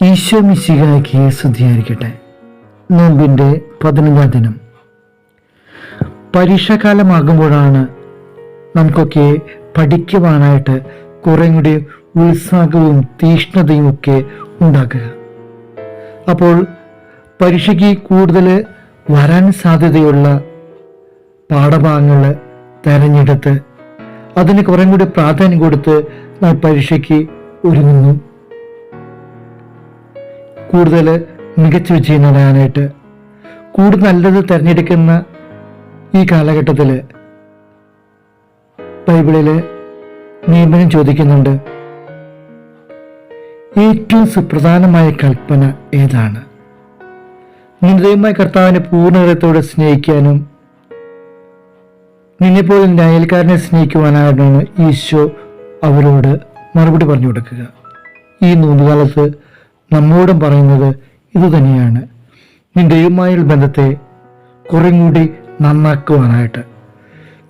ഈശോ മിശിഹായ്ക്ക് സ്തുതിയായിരിക്കട്ടെ. നോമ്പിൻ്റെ 15-ാം ദിനം. പരീക്ഷാകാലമാകുമ്പോഴാണ് നമുക്കൊക്കെ പഠിക്കുവാനായിട്ട് കുറേ കൂടി ഉത്സാഹവും തീഷ്ണതയും ഒക്കെ ഉണ്ടാക്കുക. അപ്പോൾ പരീക്ഷയ്ക്ക് കൂടുതൽ വരാൻ സാധ്യതയുള്ള പാഠഭാഗങ്ങൾ തിരഞ്ഞെടുത്ത് അതിന് കുറേ കൂടി പ്രാധാന്യം കൊടുത്ത് നാം പരീക്ഷയ്ക്ക് ഒരുങ്ങുന്നു. കൂടുതൽ മികച്ച വിജയം നേടാനായിട്ട് കൂടുതൽ നല്ലത് തിരഞ്ഞെടുക്കുന്ന ഈ കാലഘട്ടത്തിൽ ബൈബിളിൽ നിയമനം ചോദിക്കുന്നുണ്ട്, ഏറ്റവും സുപ്രധാനമായ കൽപ്പന ഏതാണ്? നിന്റെ ദൈവമായ കർത്താവിനെ പൂർണ്ണഹൃദയത്തോടെ സ്നേഹിക്കാനും നിന്നെപ്പോലെ നിന്റെ അയൽക്കാരനെ സ്നേഹിക്കുവാനായിട്ടാണ് ഈശോ അവരോട് മറുപടി പറഞ്ഞു കൊടുക്കുക. ഈ നോമ്പുകാലത്ത് നമ്മോടും പറയുന്നത് ഇതുതന്നെയാണ്. നിന്റെ ദൈവമായുള്ള ബന്ധത്തെ കുറേ കൂടി നന്നാക്കുവാനായിട്ട്,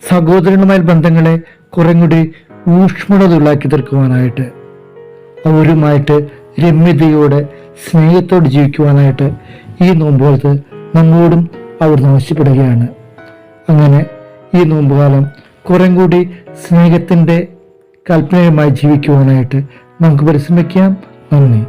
സഹോദരനുമായ ബന്ധങ്ങളെ കുറേ കൂടി ഊഷ്മളതയുള്ളാക്കി തീർക്കുവാനായിട്ട്, അവരുമായിട്ട് രമ്യതയോടെ സ്നേഹത്തോടെ ജീവിക്കുവാനായിട്ട് ഈ നോമ്പുകാലത്ത് നമ്മോടും അവർ ആവശ്യപ്പെടുകയാണ്. അങ്ങനെ ഈ നോമ്പുകാലം കുറേ കൂടി സ്നേഹത്തിൻ്റെ കൽപ്പനയുമായി ജീവിക്കുവാനായിട്ട് നമുക്ക് പരിശ്രമിക്കാം. നന്ദി.